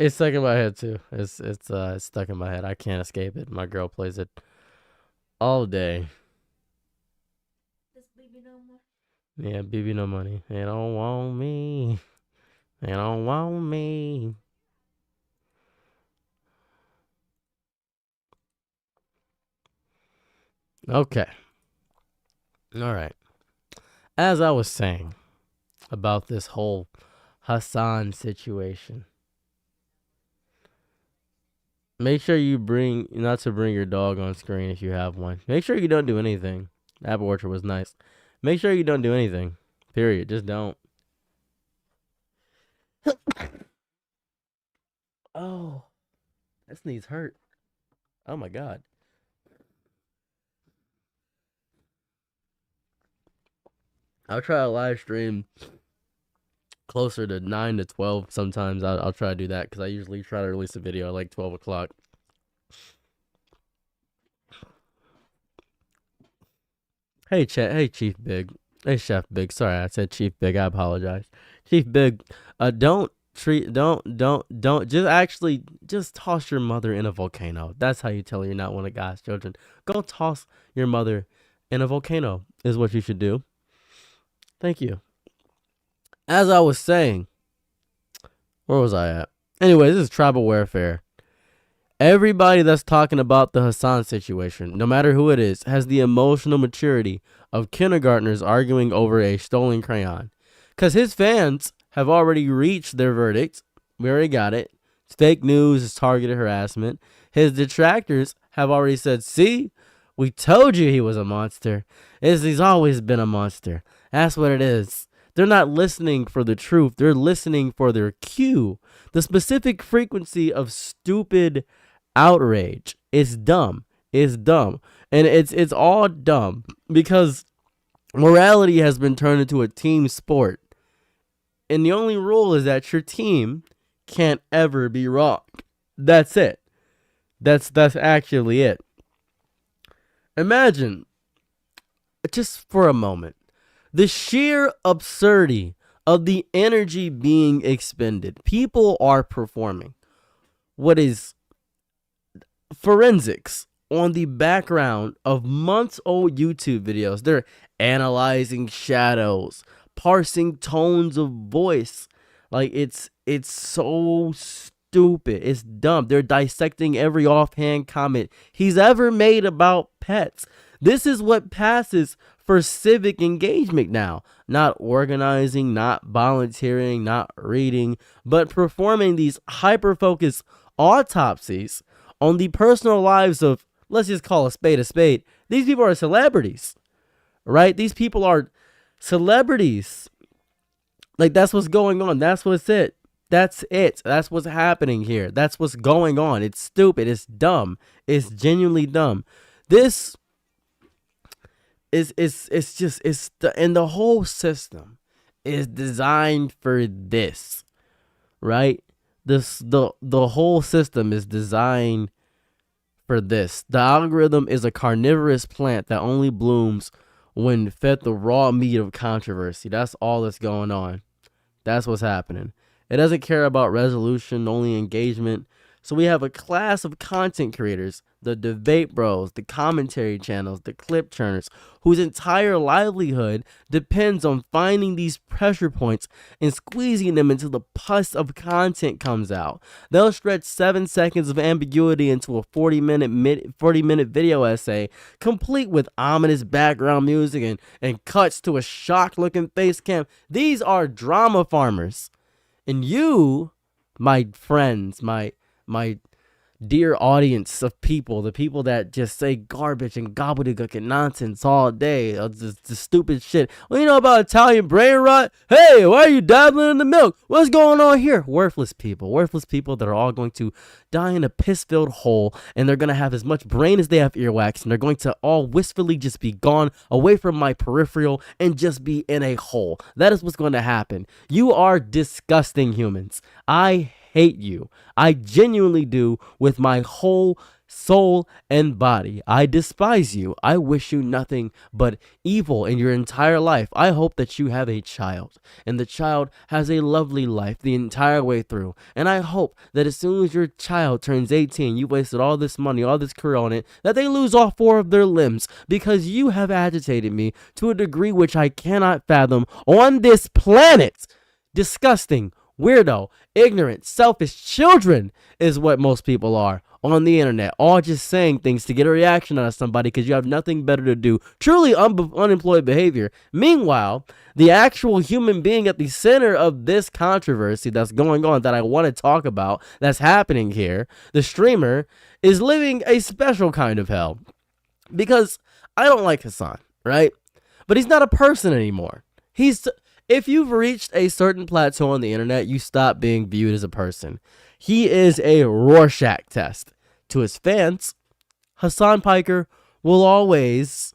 It's stuck in my head too. It's stuck in my head. I can't escape it. My girl plays it all day. Yeah, BB no money. They don't want me. They don't want me. Okay. All right. As I was saying about this whole Hasan situation, make sure you bring not to bring your dog on screen if you have one. Make sure you don't do anything. Apple Orchard was nice. Make sure you don't do anything. Period. Just don't. Oh, that sneeze hurt. Oh my god. I'll try a live stream closer to 9 to 12 sometimes. I'll try to do that because I usually try to release a video at like 12 o'clock. Hey, hey, Chief Big. Hey, Chef Big. Sorry, I said Chief Big. I apologize. Chief Big, don't just toss your mother in a volcano. That's how you tell her you're not one of God's children. Go toss your mother in a volcano is what you should do. Thank you. As I was saying, where was I at? Anyway, this is tribal warfare. Everybody that's talking about the Hasan situation, no matter who it is, has the emotional maturity of kindergartners arguing over a stolen crayon. Because his fans have already reached their verdict. We already got it. It's fake news. It's targeted harassment. His detractors have already said, see, we told you he was a monster. He's always been a monster. That's what it is. They're not listening for the truth. They're listening for their cue. The specific frequency of stupid outrage is dumb. It's dumb. And it's all dumb because morality has been turned into a team sport. And the only rule is that your team can't ever be wrong. That's it. That's actually it. Imagine, just for a moment, the sheer absurdity of the energy being expended. People are performing what is forensics on the background of months-old YouTube videos. They're analyzing shadows, parsing tones of voice. Like it's so stupid. It's dumb. They're dissecting every offhand comment he's ever made about pets. This is what passes for civic engagement now. Not organizing, not volunteering, not reading, but performing these hyper-focused autopsies on the personal lives of, let's just call a spade a spade. These people are celebrities, right? These people are celebrities. Like, that's what's going on. That's what's it. That's it. That's what's happening here. That's what's going on. It's stupid. It's dumb. It's genuinely dumb. This and the whole system is designed for this, right? The whole system is designed for this. The algorithm is a carnivorous plant that only blooms when fed the raw meat of controversy. That's all that's going on. That's what's happening. It doesn't care about resolution, only engagement. So we have a class of content creators, the debate bros, the commentary channels, the clip churners, whose entire livelihood depends on finding these pressure points and squeezing them until the pus of content comes out. They'll stretch 7 seconds of ambiguity into a 40-minute video essay, complete with ominous background music and cuts to a shocked-looking face cam. These are drama farmers. And you, my friends, my dear audience of people, the people that just say garbage and gobbledygook and nonsense all day, the stupid shit. Well, you know about Italian brain rot? Hey, why are you dabbling in the milk? What's going on here? Worthless people that are all going to die in a piss-filled hole, and they're going to have as much brain as they have earwax, and they're going to all wistfully just be gone away from my peripheral and just be in a hole. That is what's going to happen. You are disgusting humans. I hate you. I genuinely do with my whole soul, and body. I despise you. I wish you nothing but evil in your entire life. I hope that you have a child, and the child has a lovely life the entire way through. And I hope that as soon as your child turns 18, you wasted all this money, all this career on it, that they lose all 4 of their limbs, because you have agitated me to a degree which I cannot fathom on this planet. Disgusting, weirdo, ignorant, selfish children is what most people are on the internet, all just saying things to get a reaction out of somebody because you have nothing better to do. Truly unemployed behavior. Meanwhile, the actual human being at the center of this controversy that's going on, that I want to talk about, that's happening here, the streamer, is living a special kind of hell. Because I don't like Hasan, right? But he's not a person anymore. If you've reached a certain plateau on the internet, you stop being viewed as a person. He is a Rorschach test. To his fans, Hasan Piker will always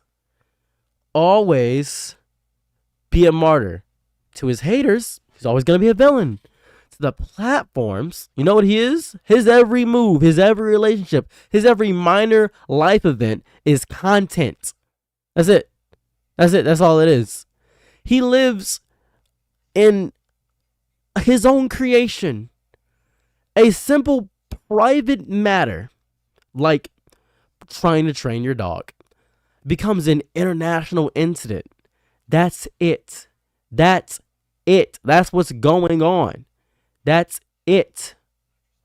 be a martyr. To his haters, he's always going to be a villain. To the platforms, you know what he is? His every move, his every relationship, his every minor life event is content. That's it. That's all it is. He lives in his own creation. A simple private matter, like trying to train your dog, becomes an international incident. That's it. That's what's going on. That's it.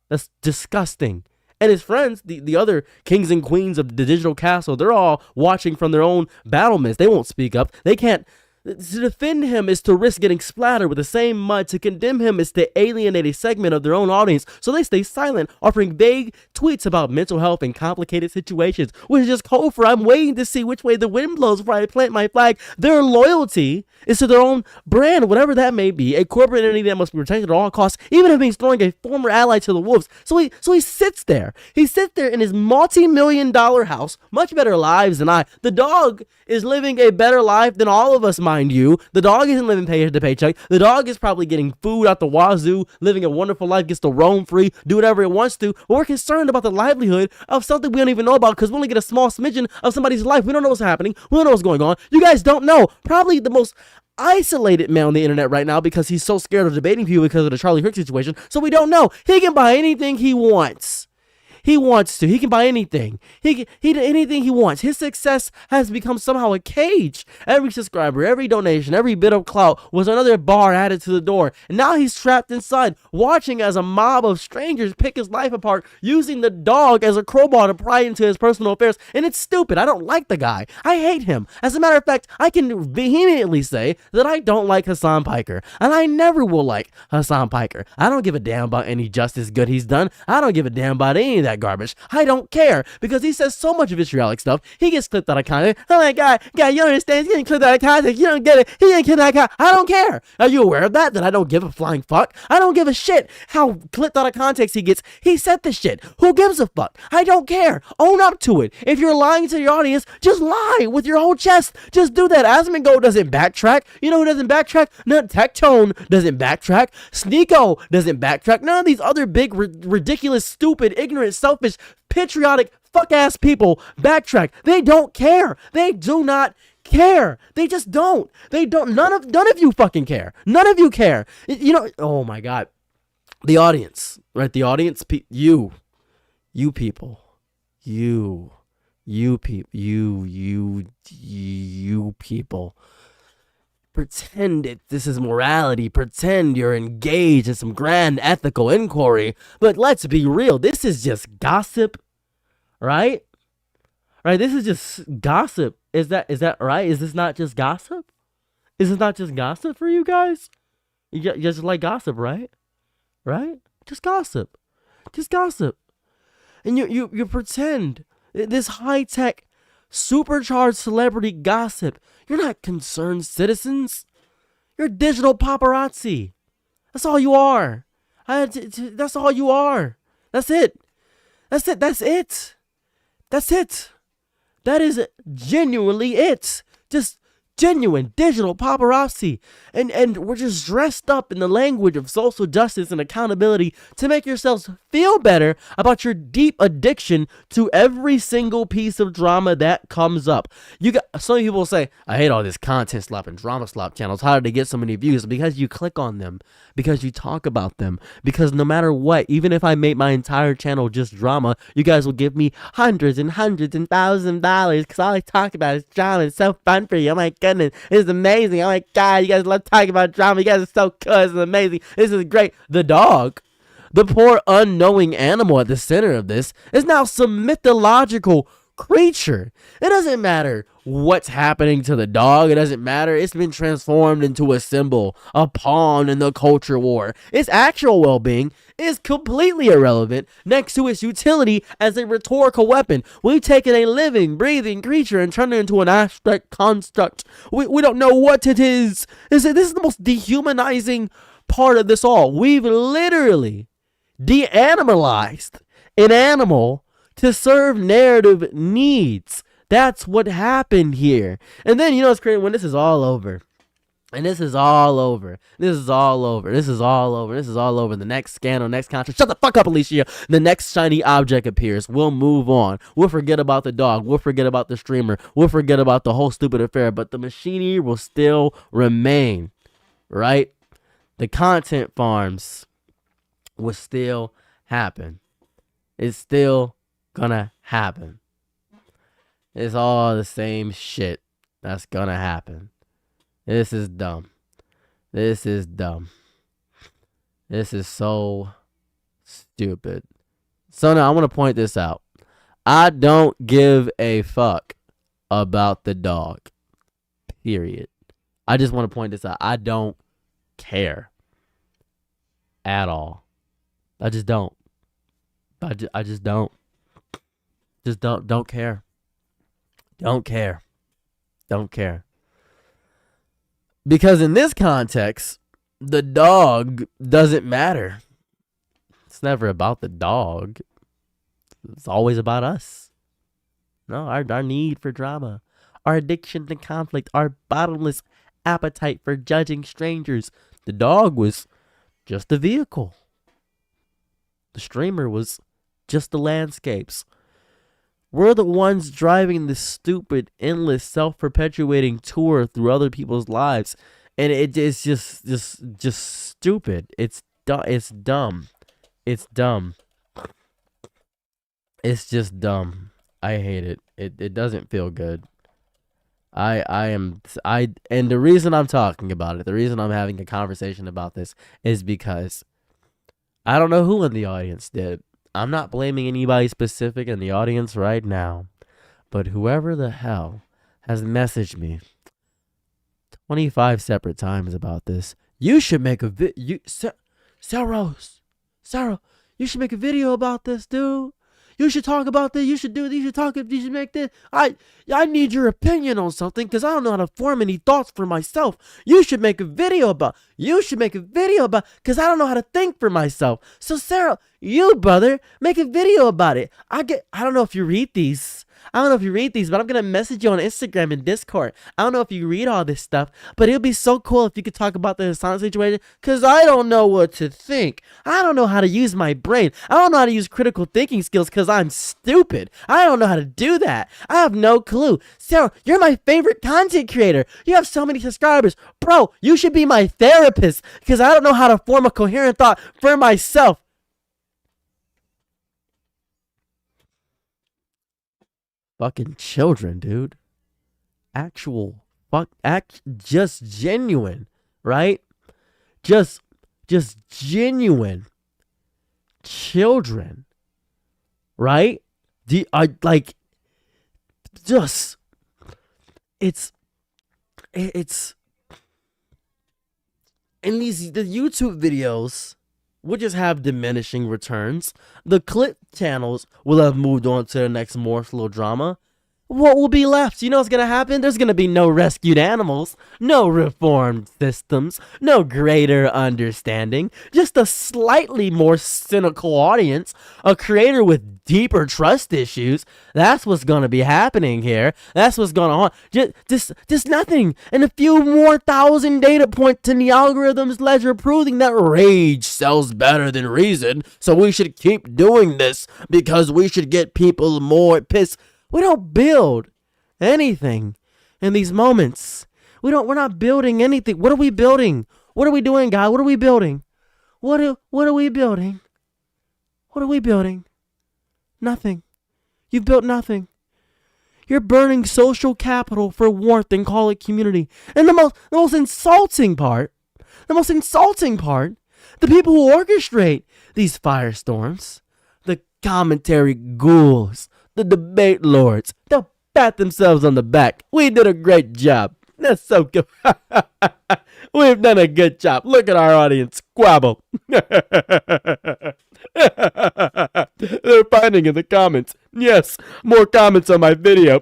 That's disgusting. And his friends, the other kings and queens of the digital castle, they're all watching from their own battlements. They won't speak up. They can't. To defend him is to risk getting splattered with the same mud. To condemn him is to alienate a segment of their own audience, so they stay silent, offering vague tweets about mental health and complicated situations, which is just code for I'm waiting to see which way the wind blows before I plant my flag. Their loyalty is to their own brand, whatever that may be, a corporate entity that must be protected at all costs, even if he's throwing a former ally to the wolves. So he sits there. He sits there in his multi-million-dollar house, much better lives than I. The dog is living a better life than all of us, mind you. The dog isn't living paycheck to paycheck. The dog is probably getting food out the wazoo, living a wonderful life, gets to roam free, do whatever it wants to. But we're concerned about the livelihood of something we don't even know about because we only get a small smidgen of somebody's life. We don't know what's happening. We don't know what's going on. You guys don't know. Probably the most isolated man on the internet right now because he's so scared of debating people because of the Charlie Kirk situation. So we don't know. He can buy anything he wants. He wants to. He can buy anything. He anything he wants. His success has become somehow a cage. Every subscriber, every donation, every bit of clout was another bar added to the door. And now he's trapped inside, watching as a mob of strangers pick his life apart, using the dog as a crowbar to pry into his personal affairs. And it's stupid. I don't like the guy. I hate him. As a matter of fact, I can vehemently say that I don't like Hasan Piker. And I never will like Hasan Piker. I don't give a damn about any justice good he's done. I don't give a damn about any of that garbage. I don't care because he says so much vitriolic stuff. He gets clipped out of context. Oh my God, you don't understand. He's getting clipped out of context. You don't get it. He ain't clipped out of context. I don't care. Are you aware of that? That I don't give a flying fuck. I don't give a shit how clipped out of context he gets. He said this shit. Who gives a fuck? I don't care. Own up to it. If you're lying to your audience, just lie with your whole chest. Just do that. Asmongo doesn't backtrack. You know who doesn't backtrack? None. Tectone doesn't backtrack. Sneeko doesn't backtrack. None of these other big, ridiculous, stupid, ignorant, selfish, patriotic, fuck-ass people backtrack. They don't care. They do not care. They just don't. They don't. None of you fucking care. None of you care. You know, oh my God. The audience, right? The audience, you people, you people. Pretend this is morality. Pretend you're engaged in some grand ethical inquiry. But let's be real. This is just gossip, right? Right? This is just gossip. Is that right? Is this not just gossip? Is this not just gossip for you guys? You just like gossip, right? Right? Just gossip. Just gossip. And you pretend this high-tech, supercharged celebrity gossip. You're not concerned citizens. You're digital paparazzi. That's all you are. That's all you are. That's it. That's it. That's it. That's it. That is genuinely it. Just genuine digital paparazzi. And we're just dressed up in the language of social justice and accountability to make yourselves feel better about your deep addiction to every single piece of drama that comes up. You got some people say, I hate all this content slop and drama slop channels. How did they get so many views? Because you click on them, because you talk about them, because no matter what, even if I made my entire channel just drama, you guys will give me hundreds and hundreds and $1,000 because all I talk about is drama. It's so fun for you. Oh my goodness, it's amazing. Oh my god, you guys love talking about drama. You guys are so cool. This is amazing. This is great. The dog, the poor unknowing animal at the center of this, is now some mythological creature. It doesn't matter what's happening to the dog. It doesn't matter. It's been transformed into a symbol, a pawn in the culture war. Its actual well-being is completely irrelevant next to its utility as a rhetorical weapon. We've taken a living, breathing creature and turned it into an abstract construct. We don't know what it is. This is the most dehumanizing part of this all. We've literally de-animalized an animal to serve narrative needs. That's what happened here. And then, you know, it's crazy when this is all over. And this is all over. This is all over. This is all over. This is all over. The next scandal, next contract. Shut the fuck up, Alicia. The next shiny object appears. We'll move on. We'll forget about the dog. We'll forget about the streamer. We'll forget about the whole stupid affair. But the machinery will still remain. Right? The content farms will still happen. It's still gonna happen. It's all the same shit that's gonna happen. This is dumb. This is dumb. This is so stupid. So now I want to point this out. I don't give a fuck about the dog. Period. I just want to point this out. I don't care at all. I just don't. I just don't. Just don't care. Don't care. Don't care. Because in this context, the dog doesn't matter. It's never about the dog. It's always about us. No, our need for drama, our addiction to conflict, our bottomless appetite for judging strangers. The dog was just a vehicle. The streamer was just the landscapes. We're the ones driving this stupid, endless, self-perpetuating tour through other people's lives, and it's just stupid. It's dumb. It's dumb. It's dumb. It's just dumb. I hate it. It doesn't feel good. And the reason I'm talking about it, the reason I'm having a conversation about this, is because I don't know who in the audience did. I'm not blaming anybody specific in the audience right now, but whoever the hell has messaged me 25 separate times about this, you should make a Sarah, you should make a video about this, dude. You should talk about this. You should do this. You should talk. You should make this. I need your opinion on something because I don't know how to form any thoughts for myself. You should make a video about. Because I don't know how to think for myself. So Sarah, you brother, make a video about it. I don't know if you read these. but I'm going to message you on Instagram and Discord. I don't know if you read all this stuff, but it would be so cool if you could talk about the Hasan situation, because I don't know what to think. I don't know how to use my brain. I don't know how to use critical thinking skills because I'm stupid. I don't know how to do that. I have no clue. Sarah, you're my favorite content creator. You have so many subscribers. Bro, you should be my therapist because I don't know how to form a coherent thought for myself. Fucking children, dude. Just genuine, right? Just genuine children, right? It's in the YouTube videos will just have diminishing returns. The clip channels will have moved on to the next morsel of drama. what will be left? You know what's going to happen? There's going to be no rescued animals, no reformed systems, no greater understanding, just a slightly more cynical audience, a creator with deeper trust issues. That's what's going to be happening here. That's what's going on. Just nothing. And a few more thousand data points in the algorithm's ledger proving that rage sells better than reason. So we should keep doing this because we should get people more pissed. We don't build anything in these moments. We're not building anything. What are we building? What are we doing, God? What are we building? What are we building? What are we building? Nothing. You've built nothing. You're burning social capital for warmth and call it community. And the most insulting part, the people who orchestrate these firestorms, the commentary ghouls, the debate lords, they'll pat themselves on the back. We did a great job. That's so good. We've done a good job. Look at our audience squabble. They're finding in the comments. Yes, more comments on my video.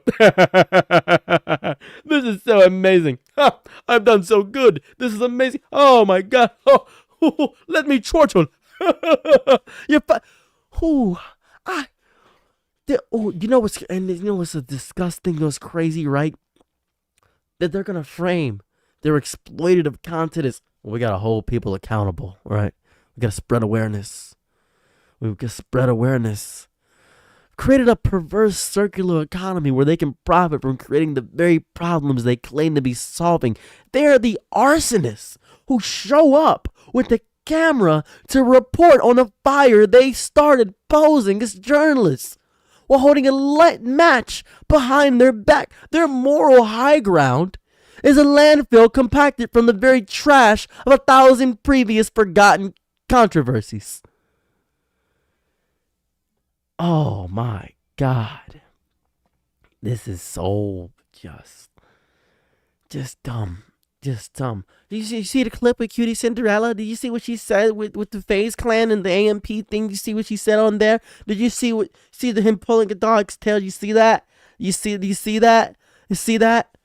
This is so amazing. I've done so good. This is amazing. Oh my God. Let me chortle. You're you know what's a disgusting, what's crazy, right? That they're gonna frame their exploitative content as, well, we gotta hold people accountable, right? We gotta spread awareness. We've got spread awareness. Created a perverse circular economy where they can profit from creating the very problems they claim to be solving. They are the arsonists who show up with the camera to report on a fire they started, posing as journalists while holding a light match behind their back. Their moral high ground is a landfill compacted from the very trash of 1,000 previous forgotten controversies. Oh my God. This is so just dumb. Just dumb. Did you see the clip with Cutie Cinderella? Did you see what she said with the FaZe Clan and the AMP thing? Did you see what she said on there? Did you see him pulling a dog's tail? You see that? Do you see that? You see that?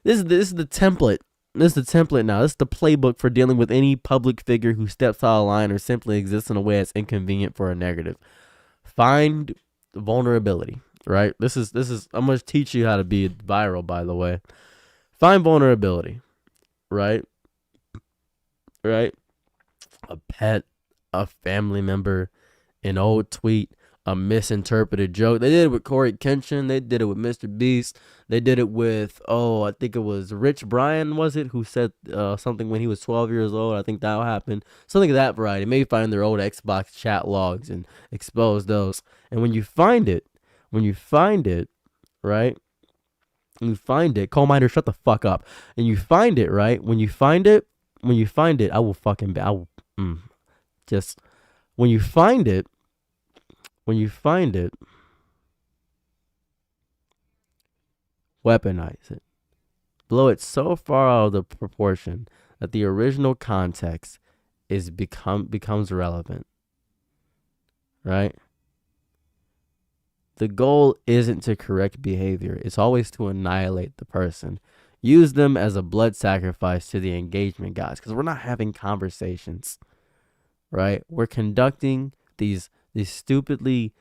This is the template. This is the template now. This is the playbook for dealing with any public figure who steps out of line or simply exists in a way that's inconvenient for a narrative. Find vulnerability, right? This is I'm going to teach you how to be viral, by the way. Find vulnerability. Right? A pet, a family member, an old tweet, a misinterpreted joke. They did it with Corey Kenshin. They did it with Mr. Beast. They did it with, I think it was Rich Brian, was it, who said something when he was 12 years old. I think that happened. Something of that variety. Maybe find their old Xbox chat logs and expose those. And when you find it, right? You find it, coal miner, shut the fuck up. And you find it, right? When you find it, when you find it, weaponize it. Blow it so far out of the proportion that the original context becomes relevant. Right? The goal isn't to correct behavior. It's always to annihilate the person. Use them as a blood sacrifice to the engagement gods, because we're not having conversations, right? We're conducting these stupidly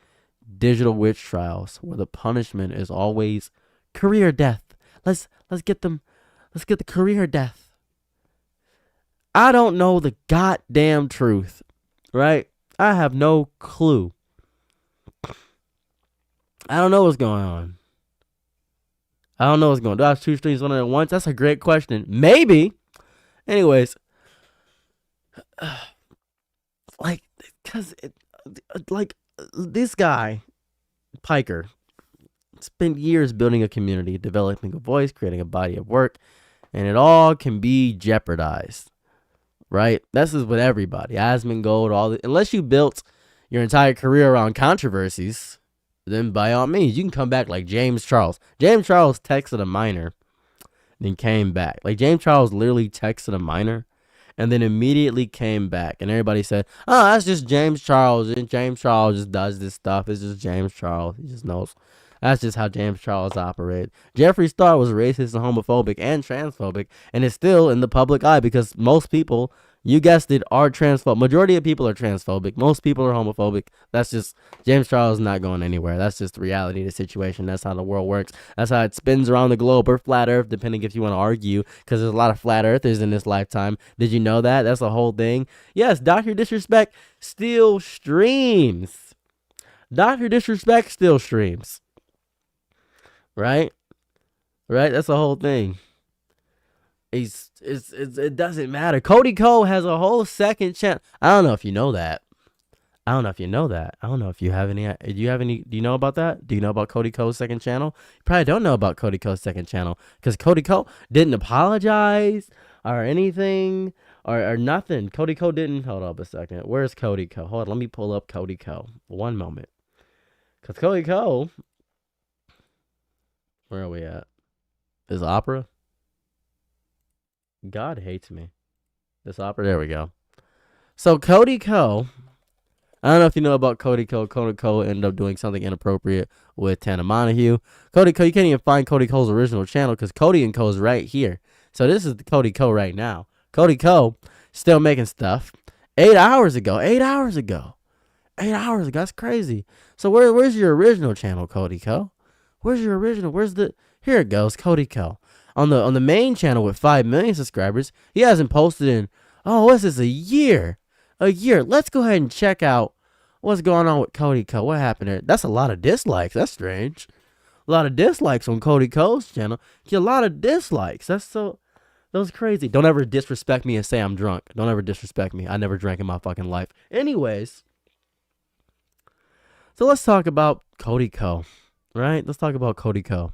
digital witch trials where the punishment is always career death. Let's get the career death. I don't know the goddamn truth, right? I have no clue. I don't know what's going on. Do I have two streams on at once? That's a great question. Maybe. Anyways. This guy, Piker, spent years building a community, developing a voice, creating a body of work, and it all can be jeopardized. Right? This is with everybody. Asmongold, unless you built your entire career around controversies, then by all means, you can come back like James Charles. James Charles texted a minor, then came back. Like, James Charles literally texted a minor, and then immediately came back. And everybody said, oh, that's just James Charles. And James Charles just does this stuff. It's just James Charles. He just knows. That's just how James Charles operated. Jeffree Star was racist and homophobic and transphobic, and is still in the public eye because most people, you guessed it, are transphobic. Majority of people are transphobic. Most people are homophobic. That's just, James Charles is not going anywhere. That's just the reality of the situation. That's how the world works. That's how it spins around the globe, or flat earth, depending if you want to argue, because there's a lot of flat earthers in this lifetime. Did you know that? That's the whole thing. Yes, Dr. Disrespect still streams. Dr. Disrespect still streams. Right? Right? That's the whole thing. It doesn't matter. Cody Cole has a whole second channel. I don't know if you know that. I don't know if you know that. I don't know if you have any. Do you have any? Do you know about that? Do you know about Cody Cole's second channel? You probably don't know about Cody Cole's second channel because Cody Cole didn't apologize or anything or nothing. Cody Cole didn't. Hold up a second. Where's Cody Cole? Hold on. Let me pull up Cody Cole. One moment. Because Cody Cole. Where are we at? Is opera? God hates me. This opera. There we go. So Cody Cole. I don't know if you know about Cody Cole. Cody Cole ended up doing something inappropriate with Tana Montague. Cody Cole, you can't even find Cody Cole's original channel because Cody and Cole's right here. So this is the Cody Cole right now. Cody Cole still making stuff. 8 hours ago. 8 hours ago. 8 hours ago. That's crazy. So where's your original channel, Cody Cole? Where's your original? Where's the? Here it goes, Cody Cole. On the main channel with 5 million subscribers, he hasn't posted in, what's this, a year? A year. Let's go ahead and check out what's going on with Cody Cole. What happened there? That's a lot of dislikes. That's strange. A lot of dislikes on Cody Cole's channel. A lot of dislikes. That was crazy. Don't ever disrespect me and say I'm drunk. Don't ever disrespect me. I never drank in my fucking life. Anyways, so let's talk about Cody Cole, right? Let's talk about Cody Cole.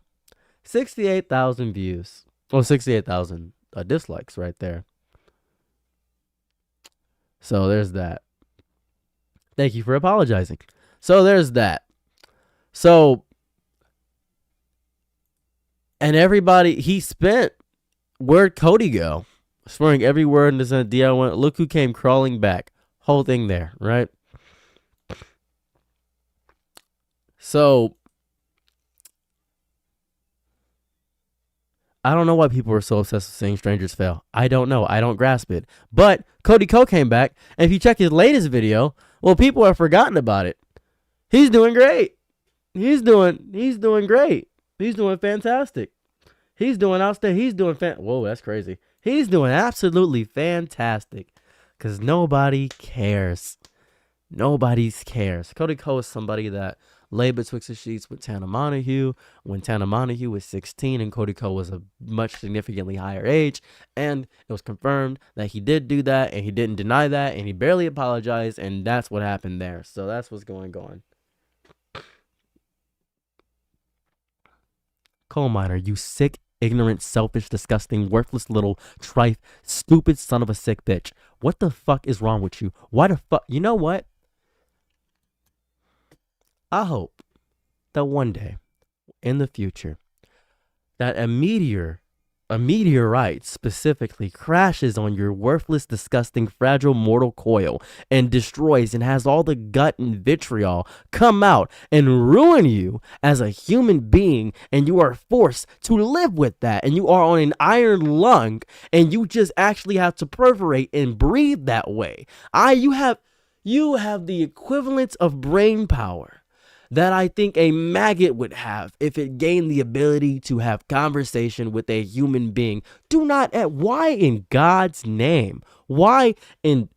68,000 views. 68,000 dislikes right there. So there's that. Thank you for apologizing. So there's that. So, and everybody, he spent, where'd Cody go? Swearing every word in this idea. Look who came crawling back. Whole thing there, right? So, I don't know why people are so obsessed with seeing strangers fail. I don't know. I don't grasp it. But Cody Cole came back, and if you check his latest video, well, people have forgotten about it. He's doing great. He's doing great. He's doing fantastic. He's doing outstanding. He's doing whoa, that's crazy. He's doing absolutely fantastic because nobody cares. Nobody cares. Cody Cole is somebody that laid betwixt the sheets with Tana Montague when Tana Montague was 16 and Cody Cole was a much significantly higher age, and it was confirmed that he did do that, and he didn't deny that, and he barely apologized, and that's what happened there. So that's what's going on. Coal miner, you sick, ignorant, selfish, disgusting, worthless little trife, stupid son of a sick bitch. What the fuck is wrong with you? Why the fuck? You know what? I hope that one day in the future that a meteorite specifically crashes on your worthless, disgusting, fragile, mortal coil and destroys and has all the gut and vitriol come out and ruin you as a human being, and you are forced to live with that, and you are on an iron lung, and you just actually have to perforate and breathe that way. You have the equivalent of brain power that I think a maggot would have if it gained the ability to have conversation with a human being. Why in God's name? Why in...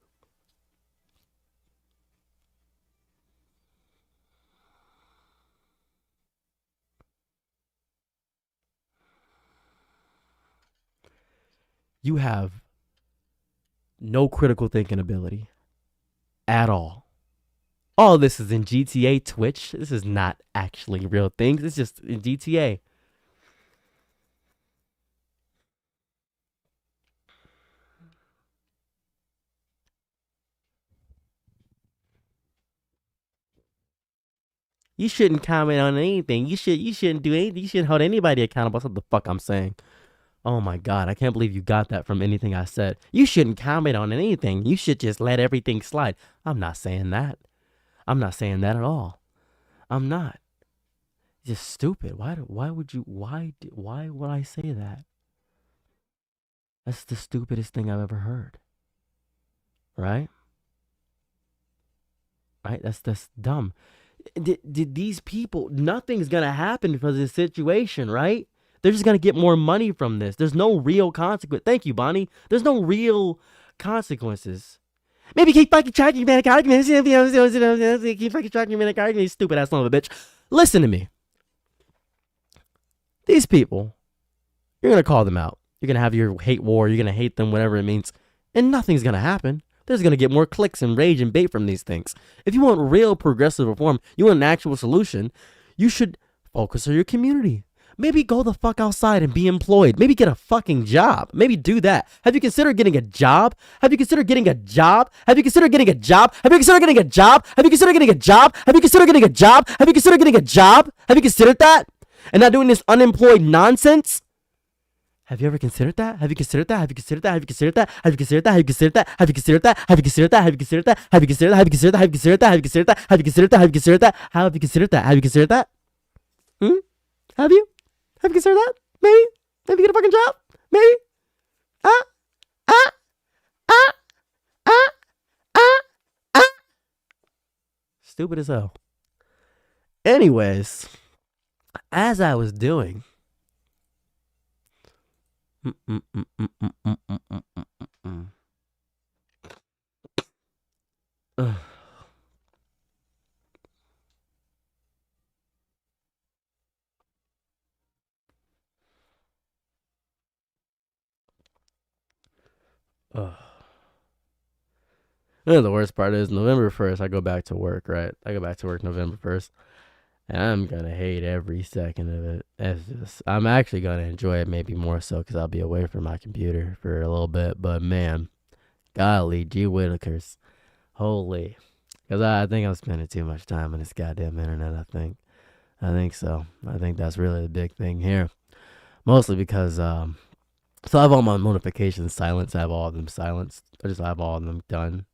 You have no critical thinking ability at all. All this is in GTA Twitch. This is not actually real things. It's just in GTA. You shouldn't comment on anything. You shouldn't do anything. You shouldn't hold anybody accountable. That's what the fuck I'm saying. Oh my God, I can't believe you got that from anything I said. You shouldn't comment on anything. You should just let everything slide. I'm not saying that. I'm not saying that at all. I'm not. just stupid. Why would you why would I say that? That's the stupidest thing I've ever heard. Right? Right? That's dumb. Did these people, nothing's gonna happen for this situation, right? They're just gonna get more money from this. There's no real consequence. Thank you, Bonnie. There's no real consequences. Maybe keep fucking tracking manic arguments. Keep fucking tracking manic arguments, stupid ass son of a bitch. Listen to me. These people, you're gonna call them out. You're gonna have your hate war. You're gonna hate them, whatever it means, and nothing's gonna happen. There's gonna get more clicks and rage and bait from these things. If you want real progressive reform, you want an actual solution, you should focus on your community. Maybe go the fuck outside and be employed. Maybe get a fucking job. Maybe do that. Have you considered getting a job? Have you considered getting a job? Have you considered getting a job? Have you considered getting a job? Have you considered getting a job? Have you considered getting a job? Have you considered getting a job? Have you considered that? And not doing this unemployed nonsense? Have you ever considered that? Have you considered that? Have you considered that? Have you considered that? Have you considered that? Have you considered that? Have you considered that? Have you considered that? Have you considered that? Have you considered that? Have you considered that? Have you considered that? Have you considered that? Have you considered that? Have you considered that? How have you considered that? Have you considered that? Have you? Have you considered that? Maybe? Maybe get a fucking job? Maybe? Ah? Ah? Ah? Ah? Ah? Ah? Stupid as hell. Anyways, as I was doing the worst part is November 1st, I go back to work, right? I go back to work November 1st. And I'm going to hate every second of it. I'm actually going to enjoy it maybe more so because I'll be away from my computer for a little bit. But man, golly, gee Whittakers. Holy. Because I think I'm spending too much time on this goddamn internet, I think. I think so. I think that's really the big thing here. Mostly because, so I have all my notifications silenced. I have all of them silenced. I just have all of them done.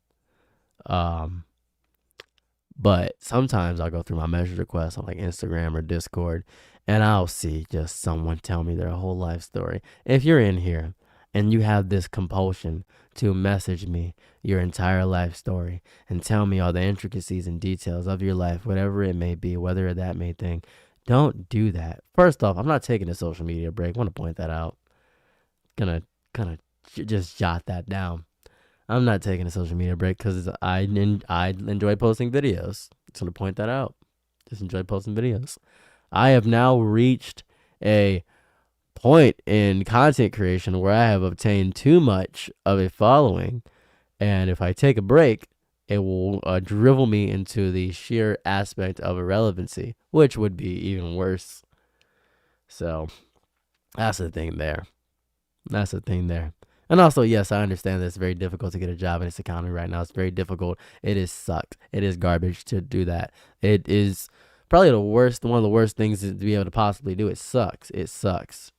But sometimes I'll go through my message requests on like Instagram or Discord and I'll see just someone tell me their whole life story. If you're in here and you have this compulsion to message me your entire life story and tell me all the intricacies and details of your life, whatever it may be, whether that may thing, don't do that. First off, I'm not taking a social media break. I want to point that out. Gonna just jot that down. I'm not taking a social media break because I enjoy posting videos. Just want to point that out. Just enjoy posting videos. I have now reached a point in content creation where I have obtained too much of a following. And if I take a break, it will drivel me into the sheer aspect of irrelevancy, which would be even worse. So that's the thing there. That's the thing there. And also, yes, I understand that it's very difficult to get a job in this economy right now. It's very difficult. It is sucked. It is garbage to do that. It is probably one of the worst things to be able to possibly do. It sucks. It sucks.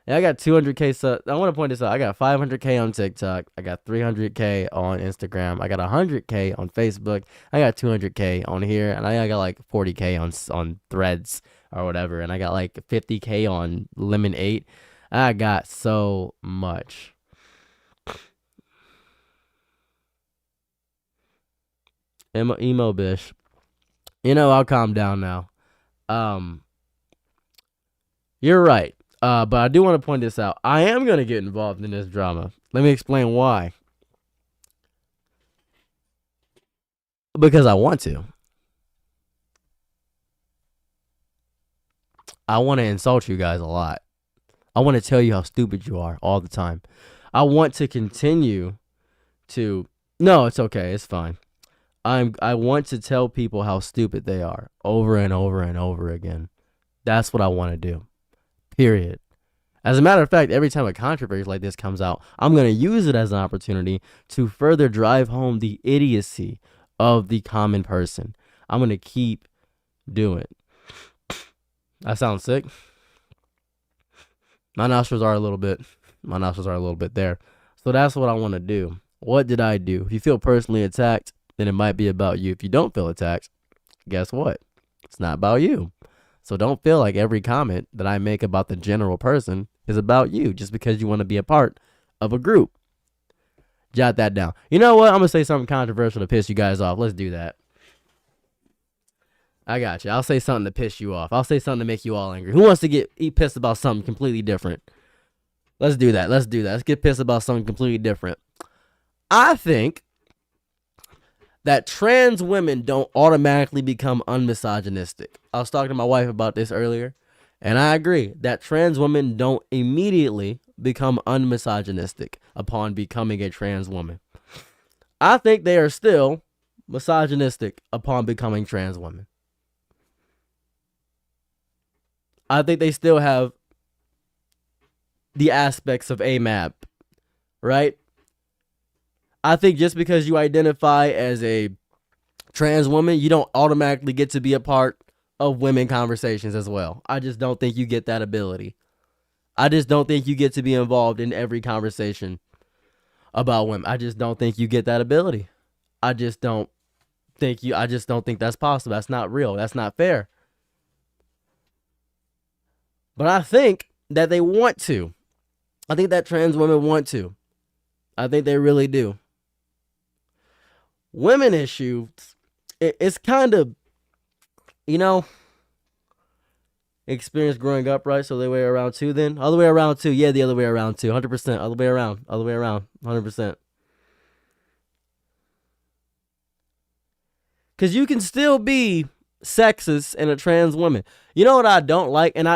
And I got 200K subs. I want to point this out. I got 500K on TikTok. I got 300K on Instagram. I got 100K on Facebook. I got 200K on here. And I got like 40K on Threads or whatever. And I got like 50K on Lemon 8. I got so much. Emo bish. I'll calm down now. You're right. But I do want to point this out. I am going to get involved in this drama. Let me explain why. Because I want to. I want to insult you guys a lot. I want to tell you how stupid you are all the time. I want to continue to... No, it's okay. It's fine. I want to tell people how stupid they are over and over and over again. That's what I want to do. Period. As a matter of fact, every time a controversy like this comes out, I'm going to use it as an opportunity to further drive home the idiocy of the common person. I'm going to keep doing it. I sound sick. My nostrils are a little bit there. So that's what I want to do. What did I do? If you feel personally attacked, then it might be about you. If you don't feel attacked, guess what? It's not about you. So don't feel like every comment that I make about the general person is about you just because you want to be a part of a group. Jot that down. You know what? I'm going to say something controversial to piss you guys off. Let's do that. I got you. I'll say something to piss you off. I'll say something to make you all angry. Who wants to get pissed about something completely different? Let's do that. Let's do that. Let's get pissed about something completely different. I think that trans women don't automatically become unmisogynistic. I was talking to my wife about this earlier, and I agree that trans women don't immediately become unmisogynistic upon becoming a trans woman. I think they are still misogynistic upon becoming trans women. I think they still have the aspects of AMAB, right? I think just because you identify as a trans woman, you don't automatically get to be a part of women conversations as well. I just don't think you get that ability. I just don't think you get to be involved in every conversation about women. I just don't think you get that ability. I just don't think that's possible. That's not real. That's not fair. But I think that they want to. I think that trans women want to. I think they really do. Women issues, it's kind of, experience growing up, right? So the way around too then? Other way around too. Yeah, the other way around too. 100%. Other way around. 100%. Because you can still be sexist and a trans woman. You know what I don't like? And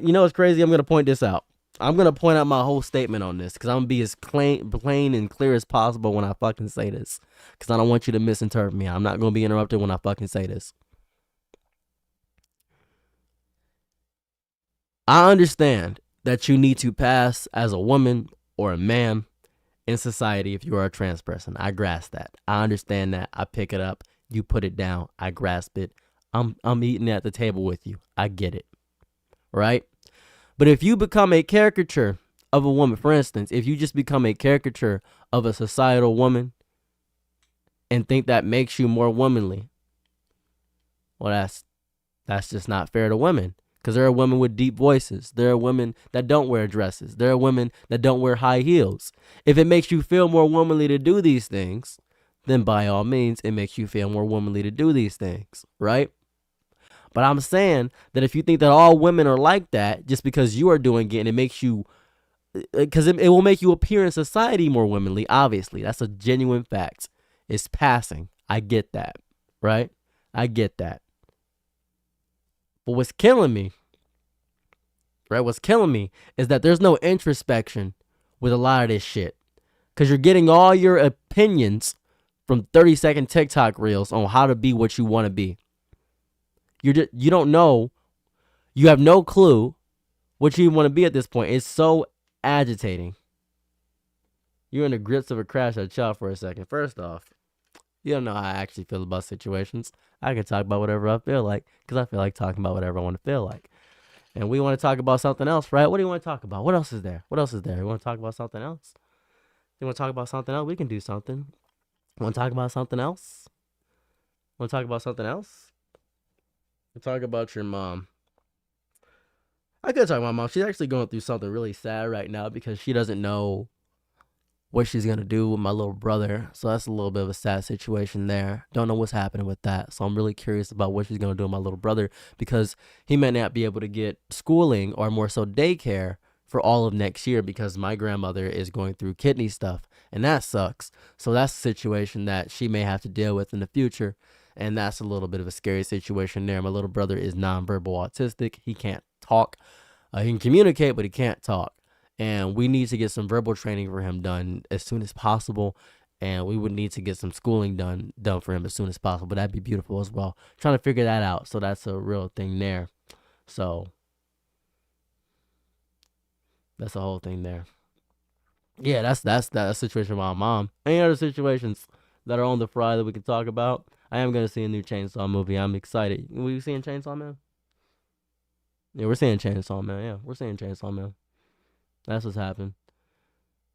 you know what's crazy? I'm going to point this out. I'm going to point out my whole statement on this because I'm going to be as plain and clear as possible when I fucking say this. Because I don't want you to misinterpret me. I'm not going to be interrupted when I fucking say this. I understand that you need to pass as a woman or a man in society if you are a trans person. I grasp that. I understand that. I pick it up. You put it down. I grasp it. I'm eating at the table with you. I get it. Right? But if you become a caricature of a woman, for instance, if you just become a caricature of a societal woman and think that makes you more womanly, well, that's just not fair to women. Because there are women with deep voices. There are women that don't wear dresses. There are women that don't wear high heels. If it makes you feel more womanly to do these things, then by all means, it makes you feel more womanly to do these things, right? But I'm saying that if you think that all women are like that, just because you are doing it and it makes you, because it will make you appear in society more womanly, obviously. That's a genuine fact. It's passing. I get that, right? I get that. But what's killing me, right? What's killing me is that there's no introspection with a lot of this shit. Because you're getting all your opinions from 30-second TikTok reels on how to be what you want to be. You don't know. You have no clue what you want to be at this point. It's so agitating. You're in the grips of a crash. I chill for a second. First off, you don't know how I actually feel about situations. I can talk about whatever I feel like because I feel like talking about whatever I want to feel like. And we want to talk about something else, right? What do you want to talk about? What else is there? What else is there? You want to talk about something else? You want to talk about something else? We can do something. Want to talk about something else? Want to talk about something else? We'll talk about your mom. I could talk about my mom. She's actually going through something really sad right now because she doesn't know what she's going to do with my little brother. So that's a little bit of a sad situation there. Don't know what's happening with that. So I'm really curious about what she's going to do with my little brother because he may not be able to get schooling or more so daycare for all of next year because my grandmother is going through kidney stuff and that sucks. So that's a situation that she may have to deal with in the future. And that's a little bit of a scary situation there. My little brother is nonverbal autistic. He can't talk. He can communicate, but he can't talk. And we need to get some verbal training for him done as soon as possible. And we would need to get some schooling done for him as soon as possible. But that'd be beautiful as well. Trying to figure that out. So that's a real thing there. So that's the whole thing there. Yeah, that's that situation with my mom. Any other situations that are on the fry that we can talk about? I am going to see a new Chainsaw movie. I'm excited. We seeing Chainsaw Man? Yeah, we're seeing Chainsaw Man. Yeah, we're seeing Chainsaw Man. That's what's happened.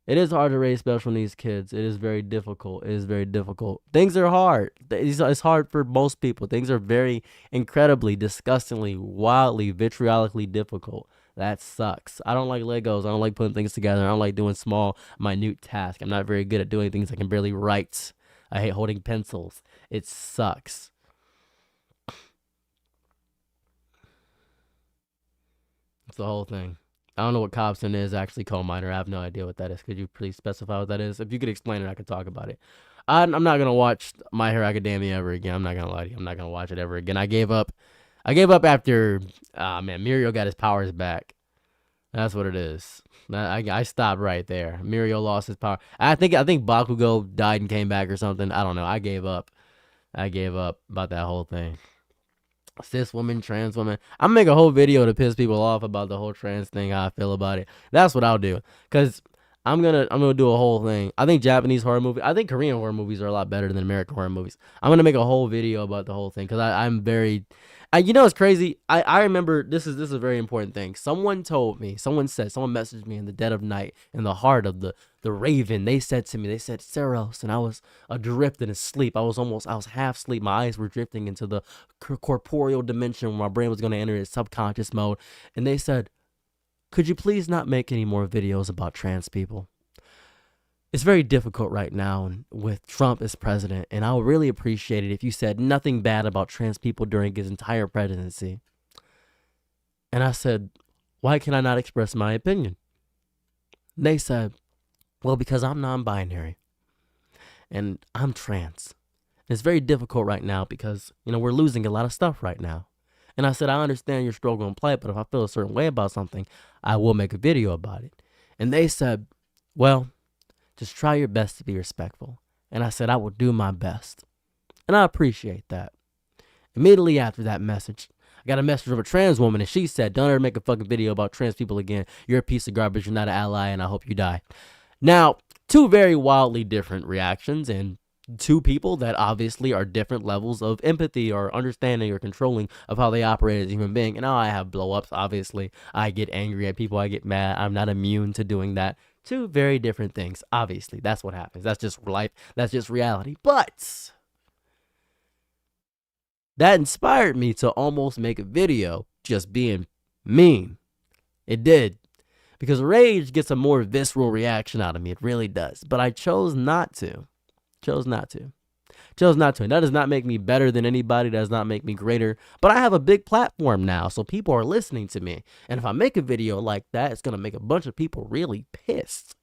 It is hard to raise special needs kids. It is very difficult. It is very difficult. Things are hard. It's hard for most people. Things are very incredibly, disgustingly, wildly, vitriolically difficult. That sucks. I don't like Legos. I don't like putting things together. I don't like doing small, minute tasks. I'm not very good at doing things. I can barely write. I hate holding pencils. It sucks. It's the whole thing. I don't know what Cobson is actually, coal miner. I have no idea what that is. Could you please specify what that is? If you could explain it, I could talk about it. I'm not gonna watch My Hero Academia ever again. I'm not gonna lie to you. I'm not gonna watch it ever again. I gave up. I gave up after, Mirio got his powers back. That's what it is. I stopped right there. Mirio lost his power. I think Bakugo died and came back or something. I don't know. I gave up. I gave up about that whole thing. Cis woman, trans woman. I'm gonna make a whole video to piss people off about the whole trans thing, how I feel about it. That's what I'll do. Cause I'm gonna do a whole thing. I think Japanese horror movies, I think Korean horror movies are a lot better than American horror movies. I'm gonna make a whole video about the whole thing because I'm very it's crazy. I remember this is a very important thing. Someone told me, someone messaged me in the dead of night, in the heart of the raven. They said to me, they said, Saros, and I was adrift in sleep. I was half asleep. My eyes were drifting into the corporeal dimension where my brain was going to enter its subconscious mode. And they said, could you please not make any more videos about trans people? It's very difficult right now with Trump as president, and I would really appreciate it if you said nothing bad about trans people during his entire presidency. And I said, why can I not express my opinion? And they said, well, because I'm non-binary and I'm trans. And it's very difficult right now because, we're losing a lot of stuff right now. And I said, I understand your struggle and plight, but if I feel a certain way about something, I will make a video about it. And they said, well, just try your best to be respectful. And I said, I will do my best. And I appreciate that. Immediately after that message, I got a message from a trans woman, and she said, don't ever make a fucking video about trans people again. You're a piece of garbage. You're not an ally, and I hope you die. Now, two very wildly different reactions, and two people that obviously are different levels of empathy or understanding or controlling of how they operate as a human being. And now I have blow-ups, obviously. I get angry at people. I get mad. I'm not immune to doing that. Two very different things, obviously. That's what happens. That's just life. That's just reality. But that inspired me to almost make a video just being mean. It did. Because rage gets a more visceral reaction out of me. It really does. But I chose not to. And that does not make me better than anybody. That does not make me greater. But I have a big platform now, so people are listening to me. And if I make a video like that, it's going to make a bunch of people really pissed.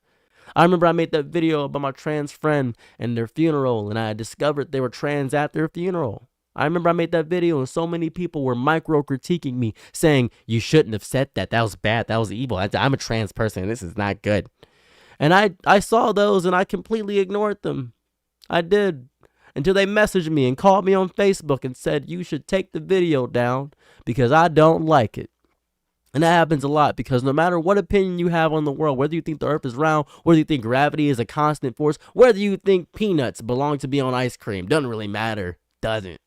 I remember I made that video about my trans friend and their funeral, and I discovered they were trans at their funeral. I remember I made that video, and so many people were micro-critiquing me, saying, you shouldn't have said that. That was bad. That was evil. I'm a trans person, and this is not good. And I saw those, and I completely ignored them. I did. Until they messaged me and called me on Facebook and said, you should take the video down because I don't like it. And that happens a lot because no matter what opinion you have on the world, whether you think the earth is round, whether you think gravity is a constant force, whether you think peanuts belong to be on ice cream, doesn't really matter. Doesn't.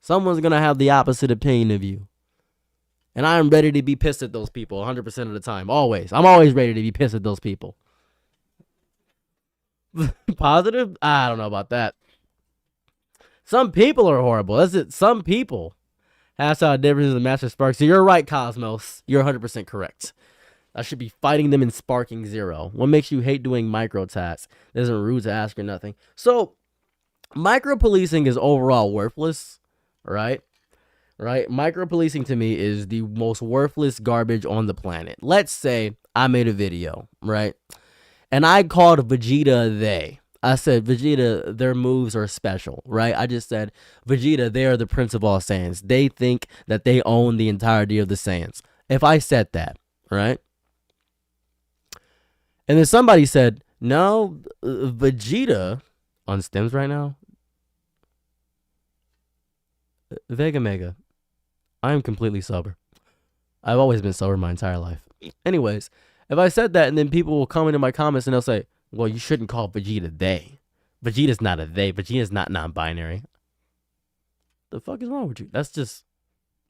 Someone's going to have the opposite opinion of you. And I am ready to be pissed at those people 100% of the time. Always. I'm always ready to be pissed at those people. Positive? I don't know about that. Some people are horrible. That's it. Some people. That's how different is the Master Spark. So you're right, Cosmos. You're 100% correct. I should be fighting them and sparking 0. What makes you hate doing micro tasks? It isn't rude to ask or nothing. So, micro policing is overall worthless, right? Micro policing to me is the most worthless garbage on the planet. Let's say I made a video, right? And I called Vegeta they. I said, Vegeta, their moves are special, right? I just said, Vegeta, they are the prince of all Saiyans. They think that they own the entirety of the Saiyans. If I said that, right? And then somebody said, no, Vegeta on stems right now. Vega Mega. I am completely sober. I've always been sober my entire life. Anyways, if I said that and then people will come into my comments and they'll say, well, you shouldn't call Vegeta they. Vegeta's not a they. Vegeta's not non-binary. The fuck is wrong with you? That's just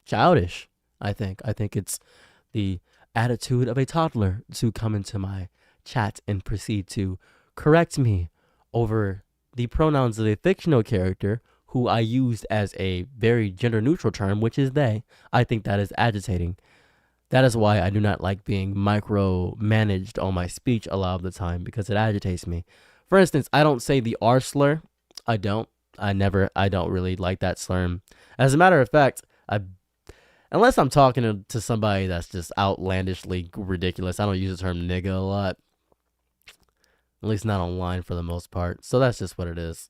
childish, I think. I think it's the attitude of a toddler to come into my chat and proceed to correct me over the pronouns of a fictional character who I used as a very gender neutral term, which is they. I think that is agitating. That is why I do not like being micromanaged on my speech a lot of the time, because it agitates me. For instance, I don't say the R slur. I don't. I don't really like that slur. As a matter of fact, unless I'm talking to somebody that's just outlandishly ridiculous, I don't use the term nigga a lot. At least not online for the most part. So that's just what it is.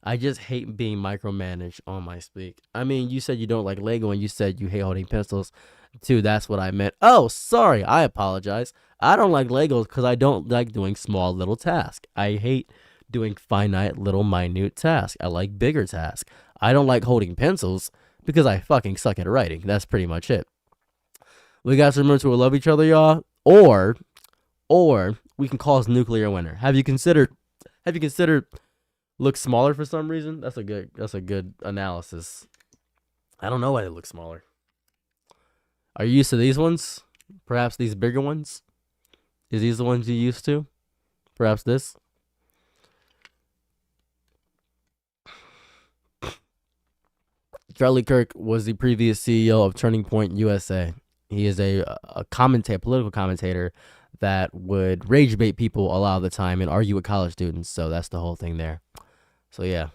I just hate being micromanaged on my speak. I mean, you said you don't like Lego and you said you hate holding pencils too. That's what I meant. Oh, sorry. I apologize. I don't like Legos because I don't like doing small little tasks. I hate doing finite little minute tasks. I like bigger tasks. I don't like holding pencils because I fucking suck at writing. That's pretty much it. We got to remember to love each other, y'all. Or we can cause nuclear winter. Have you considered look smaller for some reason? That's a good analysis. I don't know why they look smaller. Are you used to these ones? Perhaps these bigger ones? Is these the ones you used to? Perhaps this? Charlie Kirk was the previous CEO of Turning Point USA. He is a political commentator that would rage bait people a lot of the time and argue with college students. So that's the whole thing there. So yeah.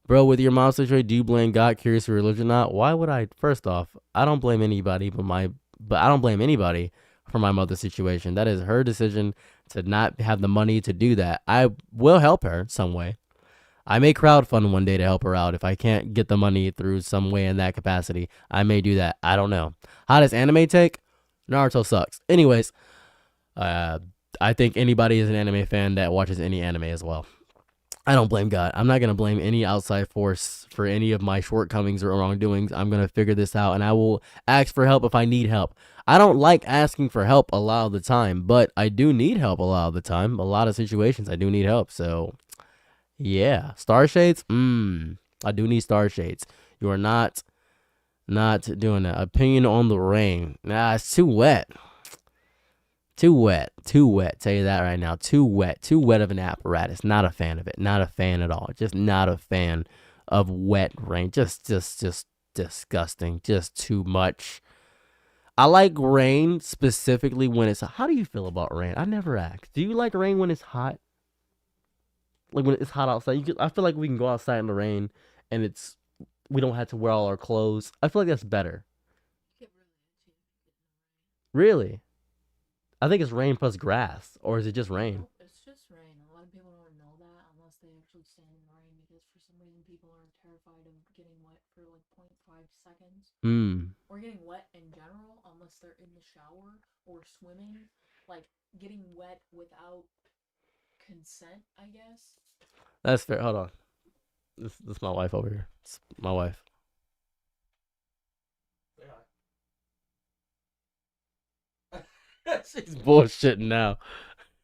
Bro, with your mom's situation, do you blame God, curious or religion or not? Why would I? First off, I don't blame anybody but I don't blame anybody for my mother's situation. That is her decision to not have the money to do that. I will help her some way. I may crowdfund one day to help her out. If I can't get the money through some way in that capacity, I may do that. I don't know. Hottest anime take? Naruto sucks. Anyways, I think anybody is an anime fan that watches any anime as well. I don't blame God. I'm not going to blame any outside force for any of my shortcomings or wrongdoings. I'm going to figure this out, and I will ask for help if I need help. I don't like asking for help a lot of the time, but I do need help a lot of the time. A lot of situations I do need help, so yeah. Star Shades? I do need Star Shades. You are not doing that. Opinion on the rain. Nah, it's too wet. Too wet. Tell you that right now. Too wet of an apparatus. Not a fan of it. Not a fan at all. Just not a fan of wet rain. Just disgusting. Just too much. I like rain specifically when it's hot. How do you feel about rain? I never asked. Do you like rain when it's hot? Like when it's hot outside? I feel like we can go outside in the rain and we don't have to wear all our clothes. I feel like that's better. Really? I think it's rain plus grass, or is it just rain? It's just rain. A lot of people don't know that unless they actually stand in the rain, because for some reason people are terrified of getting wet for like 0.5 seconds. Or getting wet in general, unless they're in the shower or swimming. Like getting wet without consent, I guess. That's fair. Hold on. This is my wife over here. It's my wife. She's bullshitting now.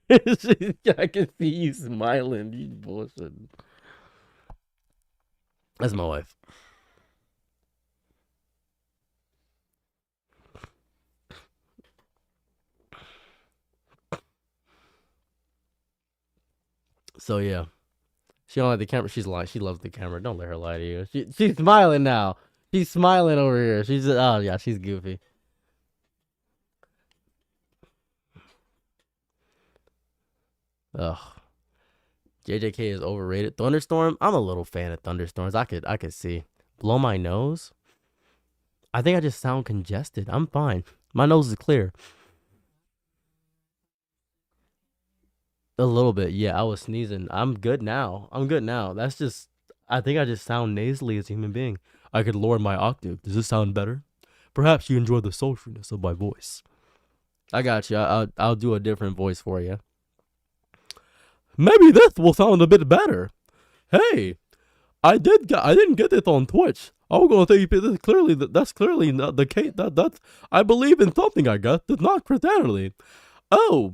I can see you smiling. You bullshitting. That's my wife. So yeah, she don't like the camera. She's lying. She loves the camera. Don't let her lie to you. She's smiling now. She's smiling over here. She's oh yeah, she's goofy. Ugh. JJK is overrated. Thunderstorm? I'm a little fan of thunderstorms. I could see. Blow my nose? I think I just sound congested. I'm fine. My nose is clear. A little bit. Yeah, I was sneezing. I'm good now. That's just I think I just sound nasally as a human being. I could lower my octave. Does this sound better? Perhaps you enjoy the sultriness of my voice. I got you. I'll do a different voice for you. Maybe this will sound a bit better. Hey, I didn't get it on Twitch. I was gonna say that's clearly not the case. That's I believe in something. I guess that's not Christianity. Oh,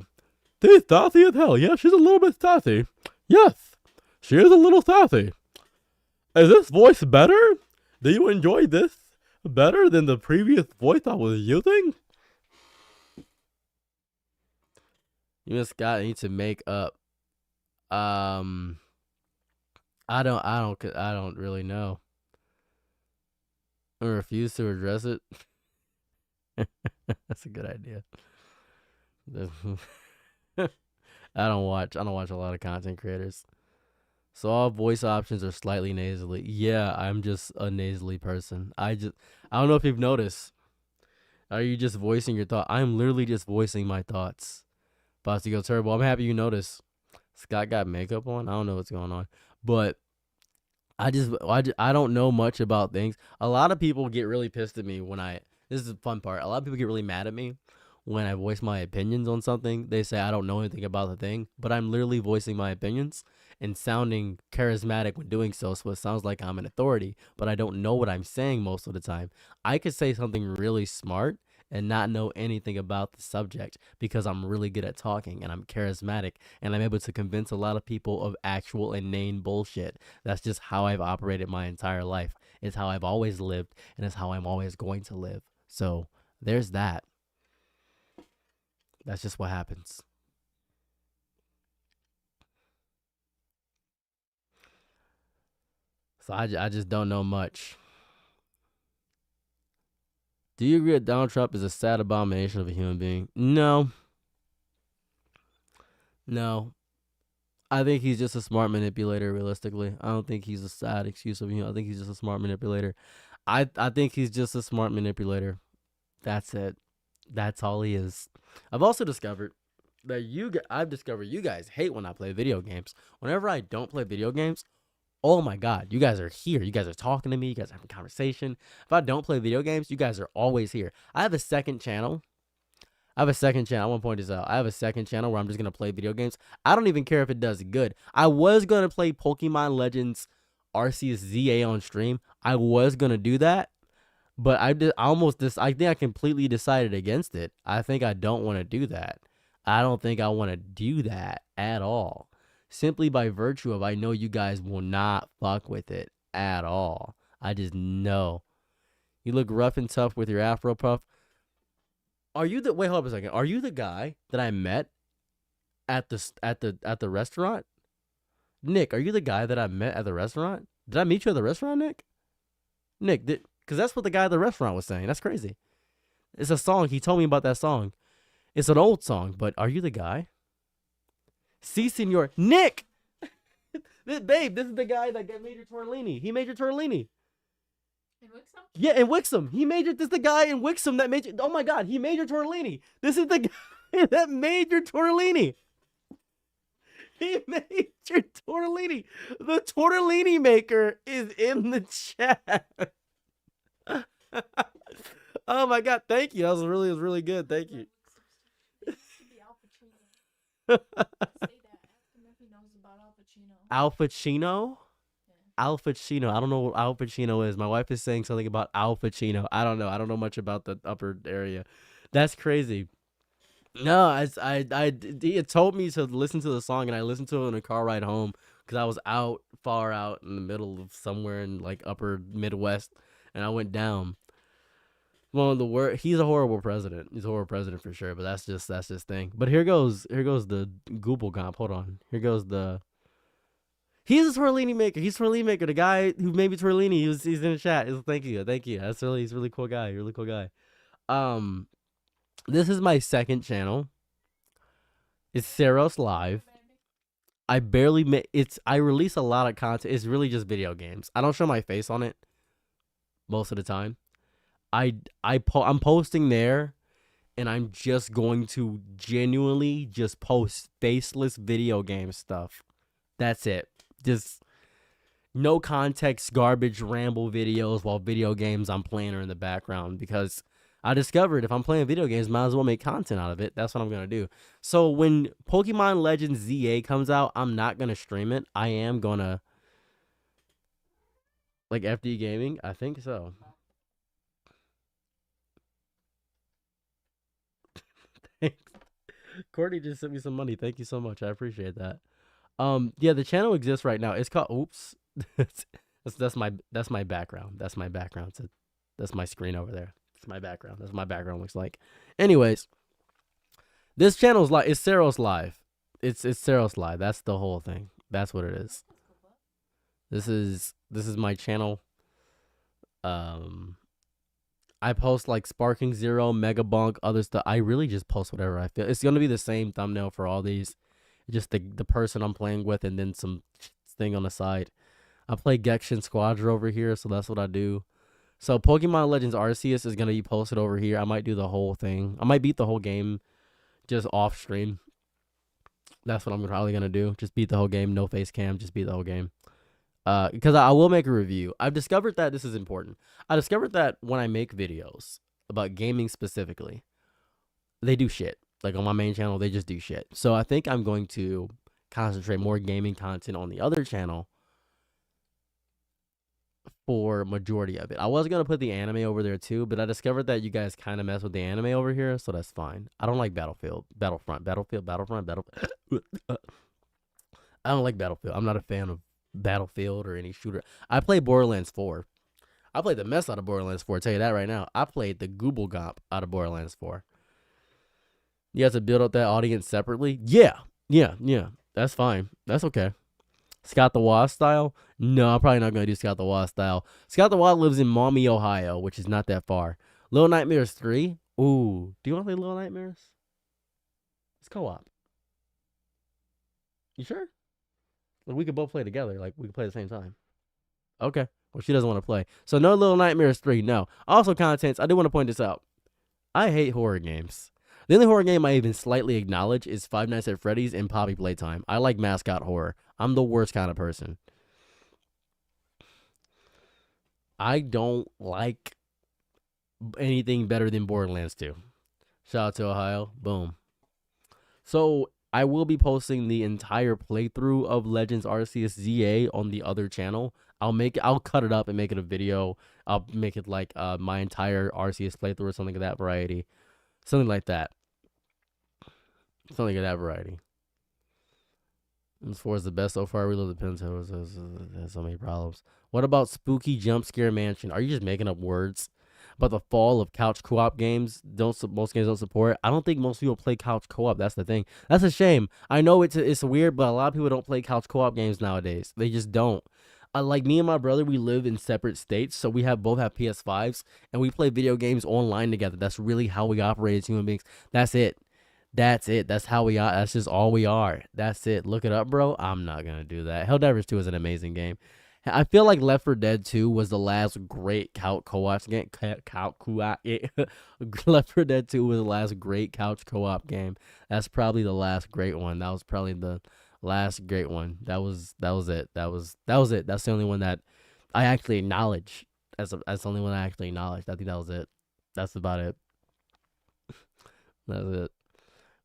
she's sassy as hell. Yeah, she's a little bit sassy. Yes, she is a little sassy. Is this voice better? Do you enjoy this better than the previous voice I was using? You and Scott need to make up. Um, I don't really know. I refuse to address it. That's a good idea. I don't watch a lot of content creators. So all voice options are slightly nasally. Yeah, I'm just a nasally person. I don't know if you've noticed. Are you just voicing your thought? I'm literally just voicing my thoughts. About to go turbo. I'm happy you noticed. Scott got makeup on. I don't know what's going on, but I don't know much about things. A lot of people get really pissed at me when I. This is the fun part. A lot of people get really mad at me when I voice my opinions on something. They say I don't know anything about the thing, but I'm literally voicing my opinions and sounding charismatic when doing so. So it sounds like I'm an authority, but I don't know what I'm saying most of the time. I could say something really smart and not know anything about the subject because I'm really good at talking and I'm charismatic and I'm able to convince a lot of people of actual inane bullshit. That's just how I've operated my entire life. It's how I've always lived and it's how I'm always going to live. So there's that. That's just what happens. So I just don't know much. Do you agree that Donald Trump is a sad abomination of a human being? No. No. I think he's just a smart manipulator, realistically. I don't think he's a sad excuse of you. I think he's just a smart manipulator. I think he's just a smart manipulator. That's it. That's all he is. I've also discovered that I've discovered you guys hate when I play video games. Whenever I don't play video games, oh my god, you guys are here. You guys are talking to me. You guys are having a conversation. If I don't play video games, you guys are always here. I have a second channel. I want to point this out. I have a second channel where I'm just going to play video games. I don't even care if it does good. I was going to play Pokemon Legends Arceus ZA on stream. I was going to do that. But I think I completely decided against it. I think I don't want to do that. I don't think I want to do that at all. Simply by virtue of I know you guys will not fuck with it at all. I just know. You look rough and tough with your afro puff. Are you the wait, hold up a second. Are you the guy that I met at the restaurant? Nick, are you the guy that I met at the restaurant? Did I meet you at the restaurant, Nick? Nick, because that's what the guy at the restaurant was saying. That's crazy. It's a song. He told me about that song. It's an old song, but are you the guy? Si, senor. Nick! Babe, this is the guy that got Major Tortellini. He made your Tortellini. In Wixom? Yeah, in Wixom. This is the guy in Wixom that made your, oh my god, he made your Tortellini. This is the guy that made your Tortellini. He made your Tortellini. The Tortellini maker is in the chat. Oh my god, thank you. That was really good. Thank you. Say that. Ask him if he knows about Al Pacino. Al Pacino? Yeah. Al Pacino. I don't know what Al Pacino is. My wife is saying something about Al Pacino. I don't know. I don't know much about the upper area. That's crazy. No, he had told me to listen to the song, and I listened to it on a car ride home because I was far out in the middle of somewhere in like upper Midwest, and I went down. Well, he's a horrible president. He's a horrible president for sure, but that's just thing. But here goes the Google comp. Hold on. Here goes the. He's a Tortellini maker. He's Tortellini maker. The guy who made me Tortellini. He's in the chat. Thank you. He's a really cool guy. Really cool guy. This is my second channel. It's Saros Live. I barely I release a lot of content. It's really just video games. I don't show my face on it most of the time. I'm posting there, and I'm just going to genuinely just post faceless video game stuff. That's it. Just no context, garbage, ramble videos while video games I'm playing are in the background, because I discovered if I'm playing video games, might as well make content out of it. That's what I'm going to do. So when Pokemon Legends ZA comes out, I'm not going to stream it. I am going to, like FD Gaming? I think so. Thanks. Courtney just sent me some money. Thank you so much. I appreciate that. Yeah, the channel exists right now. It's called, oops. that's my background. That's my background. That's my screen over there. My background. That's what my background looks like. Anyways, This channel's like it's Ceros Live. It's Ceros Live. That's the whole thing. That's what it is. This is my channel. Um, I post like Sparking Zero, Mega Bunk, other stuff. I really just post whatever I feel. It's gonna be the same thumbnail for all these. Just the person I'm playing with, and then some thing on the side. I play Genshin Squadra over here, so that's what I do. So Pokemon Legends Arceus is gonna be posted over here. I might do the whole thing. I might beat the whole game just off stream. That's what I'm probably gonna do. Just beat the whole game, no face cam. Just beat the whole game. Because I will make a review. I've discovered that this is important. I discovered that when I make videos about gaming specifically, they do shit. Like on my main channel, they just do shit. So I think I'm going to concentrate more gaming content on the other channel for majority of it. I was gonna put the anime over there too, but I discovered that you guys kind of mess with the anime over here, so that's fine. I don't like Battlefront. I don't like Battlefield. I'm not a fan of Battlefield or any shooter. I played Borderlands 4. I played the mess out of Borderlands 4. I'll tell you that right now. I played the Google Gomp out of Borderlands 4. You have to build up that audience separately? Yeah. That's fine. That's okay. Scott the Wasp style? No, I'm probably not going to do Scott the Wasp style. Scott the Wasp lives in Maumee, Ohio, which is not that far. Little Nightmares 3? Ooh. Do you want to play Little Nightmares? It's co-op. You sure? Like, we could both play together. Like, we could play at the same time. Okay. Well, she doesn't want to play. So, no Little Nightmares 3, no. Also, contents, I do want to point this out. I hate horror games. The only horror game I even slightly acknowledge is Five Nights at Freddy's and Poppy Playtime. I like mascot horror. I'm the worst kind of person. I don't like anything better than Borderlands 2. Shout out to Ohio. Boom. So I will be posting the entire playthrough of Legends Arceus ZA on the other channel. I'll cut it up and make it a video. I'll make it like my entire Arceus playthrough or something of that variety. Something like that. Something of that variety. As far as the best so far, we love the Pinto. There's so many problems. What about Spooky Jump Scare Mansion? Are you just making up words? About the fall of couch co-op games, most games don't support. I don't think most people play couch co-op. That's the thing. That's a shame. I know it's weird, but a lot of people don't play couch co-op games nowadays. They just don't. Like me and my brother, we live in separate states, so we both have PS5s, and we play video games online together. That's really how we operate as human beings. That's it. That's how we are. That's just all we are. That's it. Look it up, bro. I'm not gonna do that. Helldivers 2 is an amazing game. I feel like Left 4 Dead 2 was the last great couch co-op game. Left 4 Dead 2 was the last great couch co-op game. That's probably the last great one. That was probably the last great one. That was it. That was it. That's the only one that I actually acknowledge. That's the only one I actually acknowledged. I think that was it. That's about it. That's it.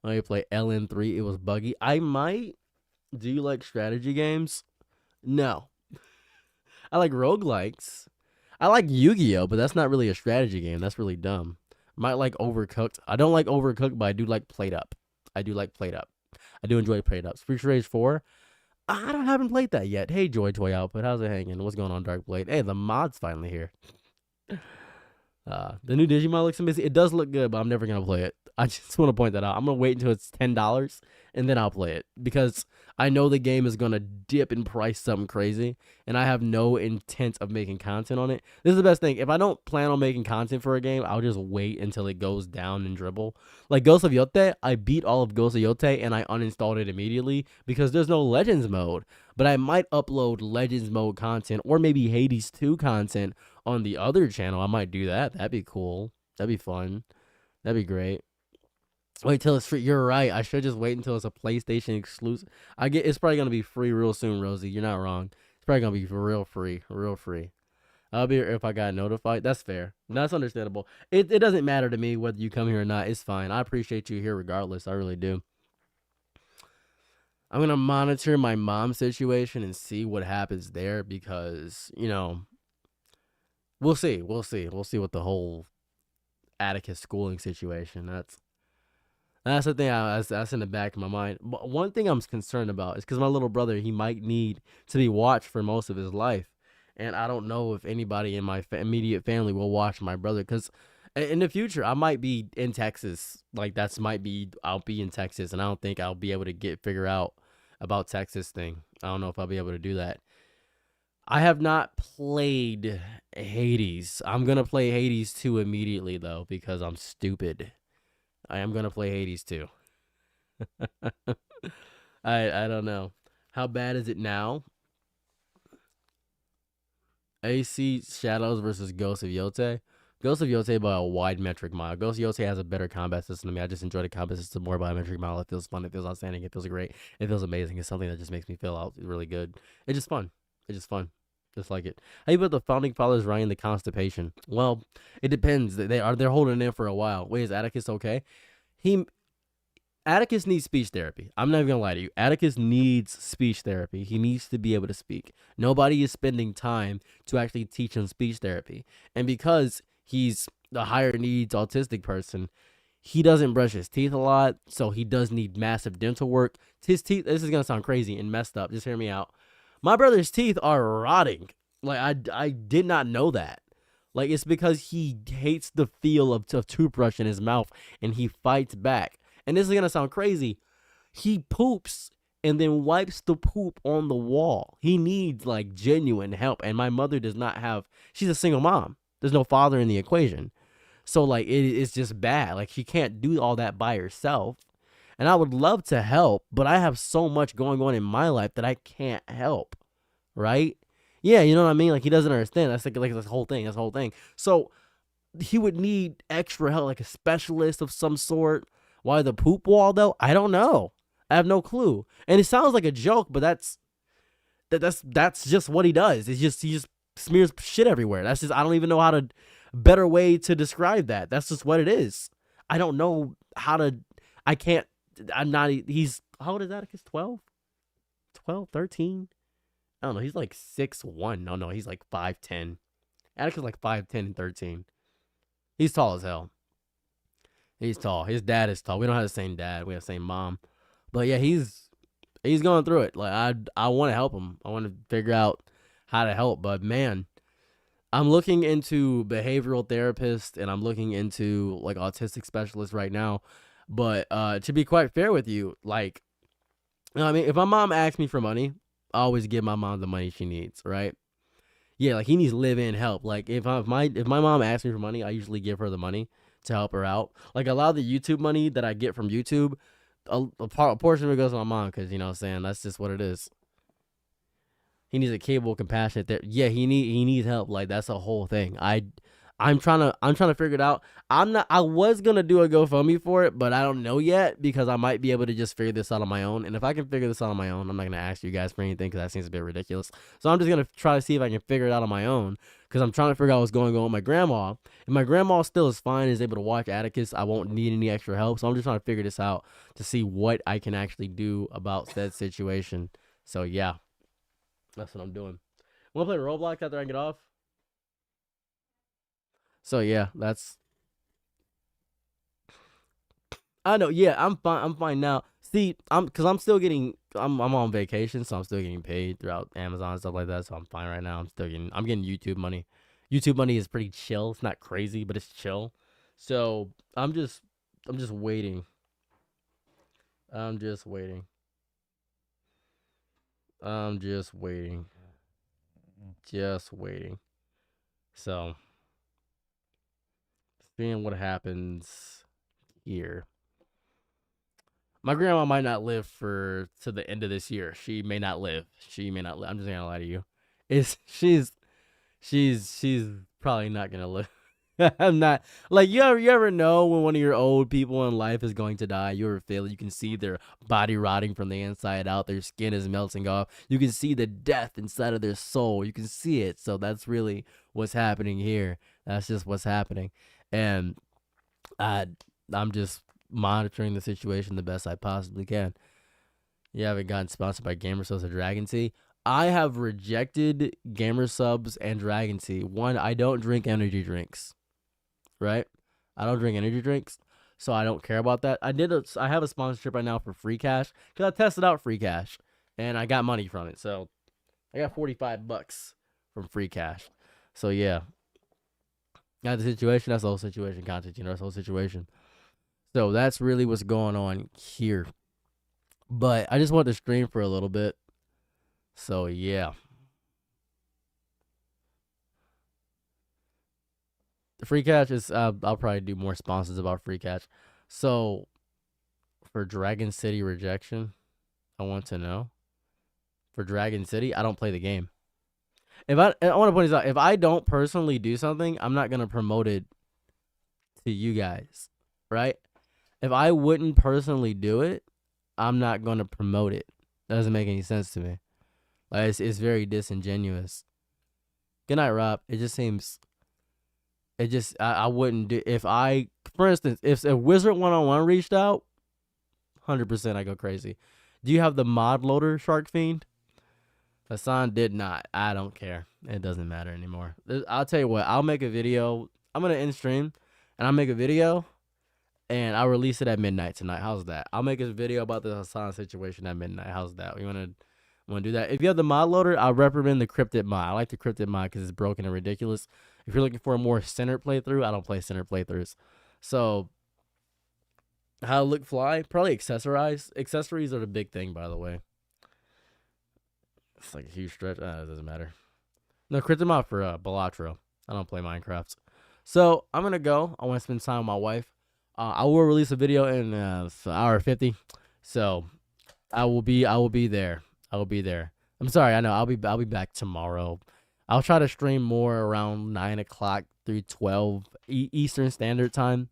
I play LN3. It was buggy. I might. Do you like strategy games? No. I like roguelikes. I like Yu-Gi-Oh, but that's not really a strategy game. That's really dumb. Might like Overcooked. I don't like Overcooked, but I do like Played Up. I do enjoy Played Up. Street Rage 4. I haven't played that yet. Hey, Joy Toy Output. How's it hanging? What's going on, Dark Blade? Hey, the mod's finally here. The new Digimon looks amazing. It does look good, but I'm never going to play it. I just want to point that out. I'm going to wait until it's $10 and then I'll play it because I know the game is going to dip in price something crazy and I have no intent of making content on it. This is the best thing. If I don't plan on making content for a game, I'll just wait until it goes down and dribble. Like Ghost of Yote, I beat all of Ghost of Yote and I uninstalled it immediately because there's no Legends mode. But I might upload Legends mode content or maybe Hades 2 content on the other channel. I might do that. That'd be cool. That'd be fun. That'd be great. Wait till it's free. You're right. I should just wait until it's a PlayStation exclusive. It's probably gonna be free real soon, Rosie. You're not wrong. It's probably gonna be real free. I'll be here if I got notified. That's fair. That's understandable. It doesn't matter to me whether you come here or not. It's fine. I appreciate you here regardless. I really do. I'm gonna monitor my mom's situation and see what happens there because we'll see. We'll see what the whole Atticus schooling situation. That's the thing. That's in the back of my mind. But one thing I'm concerned about is because my little brother, he might need to be watched for most of his life, and I don't know if anybody in my immediate family will watch my brother. Because In the future, I might be in Texas. Like I'll be in Texas, and I don't think I'll be able to figure out about Texas thing. I don't know if I'll be able to do that. I have not played Hades. I'm gonna play Hades 2 immediately though because I'm stupid. I am gonna play Hades 2. I don't know. How bad is it now? AC Shadows versus Ghost of Yote. Ghost of Yote by a wide metric mile. Ghost of Yote has a better combat system than me. I just enjoy the combat system more by a metric mile. It feels fun. It feels outstanding. It feels great. It feels amazing. It's something that just makes me feel out really good. It's just fun. It's just fun. Just like it. How you about the founding fathers writing the Constipation? Well, it depends. They're holding in for a while. Wait, is Atticus okay? He Atticus needs speech therapy. I'm not even gonna lie to you. Atticus needs speech therapy. He needs to be able to speak. Nobody is spending time to actually teach him speech therapy. And because he's the higher needs autistic person, he doesn't brush his teeth a lot, so he does need massive dental work. His teeth, this is gonna sound crazy and messed up. Just hear me out. My brother's teeth are rotting. Like I did not know that. Like it's because he hates the feel of toothbrush in his mouth and he fights back. And this is gonna sound crazy. He poops and then wipes the poop on the wall. He needs like genuine help. And my mother does not have. She's a single mom. There's no father in the equation. So like it's just bad. Like she can't do all that by herself. And I would love to help, but I have so much going on in my life that I can't help. Right? Yeah, you know what I mean? Like he doesn't understand. That's like this whole thing. This whole thing. So he would need extra help, like a specialist of some sort. Why the poop wall though? I don't know. I have no clue. And it sounds like a joke, but that's just what he does. He just smears shit everywhere. That's just I don't even know how to better way to describe that. That's just what it is. I don't know how to I can't I'm not he's how old is Atticus? 12? 12, 13? I don't know. He's like 6'1". No, he's like 5'10". Atticus is like 5'10" and 13. He's tall as hell. He's tall. His dad is tall. We don't have the same dad. We have the same mom. But yeah, he's going through it. Like I want to help him. I want to figure out how to help. But man, I'm looking into behavioral therapists and I'm looking into like autistic specialists right now. But to be quite fair with you, like, you know what I mean, if my mom asks me for money, I always give my mom the money she needs, right? Yeah, like he needs live-in help. Like if my mom asks me for money, I usually give her the money to help her out. Like a lot of the YouTube money that I get from YouTube, a portion of it goes to my mom because you know what I'm saying that's just what it is. He needs a capable, compassionate. Yeah, he needs help. Like that's a whole thing. I'm trying to figure it out. I was gonna do a GoFundMe for it, but I don't know yet because I might be able to just figure this out on my own. And if I can figure this out on my own, I'm not gonna ask you guys for anything because that seems a bit ridiculous. So I'm just gonna try to see if I can figure it out on my own because I'm trying to figure out what's going on with my grandma. If my grandma still is fine, is able to watch Atticus, I won't need any extra help. So I'm just trying to figure this out to see what I can actually do about that situation. So yeah, that's what I'm doing. Wanna play Roblox after I get off? So yeah, that's I know. Yeah, I'm fine. I'm fine now. See, I'm still getting I'm on vacation, so I'm still getting paid throughout Amazon and stuff like that. So I'm fine right now. I'm getting YouTube money. YouTube money is pretty chill. It's not crazy, but it's chill. So I'm just waiting. I'm just waiting. I'm just waiting. Just waiting. So seeing what happens here. My grandma might not live for to the end of this year. She may not live. She may not live. I'm just gonna lie to you. It's she's probably not gonna live. I'm not like you ever know when one of your old people in life is going to die. You ever feel it? You can see their body rotting from the inside out. Their skin is melting off. You can see the death inside of their soul. You can see it. So that's really what's happening here. That's just what's happening. And I I'm just monitoring the situation the best I possibly can. You haven't gotten sponsored by Gamer Subs or Dragon Tea. I have rejected Gamer Subs and Dragon Tea. One, I don't drink energy drinks. Right? I don't drink energy drinks, so I don't care about that. I have a sponsorship right now for Free Cash because I tested out Free Cash and I got money from it. So I got $45 from Free Cash. So yeah, Got the situation. That's the whole situation. Content. That's the whole situation. So that's really what's going on here. But I just wanted to stream for a little bit. So yeah. The free catch is I'll probably do more sponsors about free catch. So for Dragon City rejection, I want to know. For Dragon City, I don't play the game. I want to point this out, if I don't personally do something, I'm not gonna promote it to you guys, right? If I wouldn't personally do it, I'm not gonna promote it. That doesn't make any sense to me. Like it's very disingenuous. Good night, Rob. It just seems. It just I wouldn't do if I, for instance, if a Wizard 101 reached out, 100% I go crazy. Do you have the mod loader, Shark Fiend? Hasan did not. I don't care. It doesn't matter anymore. I'll tell you what. I'll make a video. I'm gonna end stream, and I'll make a video, and I'll release it at midnight tonight. How's that? I'll make a video about the Hasan situation at midnight. How's that? You wanna do that? If you have the mod loader, I'll recommend the cryptid mod. I like the cryptid mod because it's broken and ridiculous. If you're looking for a more centered playthrough, I don't play centered playthroughs. So, how to look fly? Probably accessorize. Accessories are the big thing, by the way. It's like a huge stretch. It doesn't matter. No, cryptid mod for Balatro. I don't play Minecraft. So, I'm going to go. I want to spend time with my wife. I will release a video in an hour 50. So, I will be there. I will be there. I'm sorry. I know. I'll be back tomorrow. I'll try to stream more around 9 o'clock through 12 Eastern Standard Time,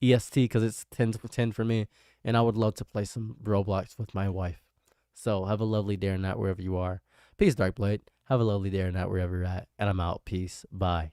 EST, because it's 10 for me. And I would love to play some Roblox with my wife. So have a lovely day or night wherever you are. Peace, Darkblade. Have a lovely day or night wherever you're at. And I'm out. Peace. Bye.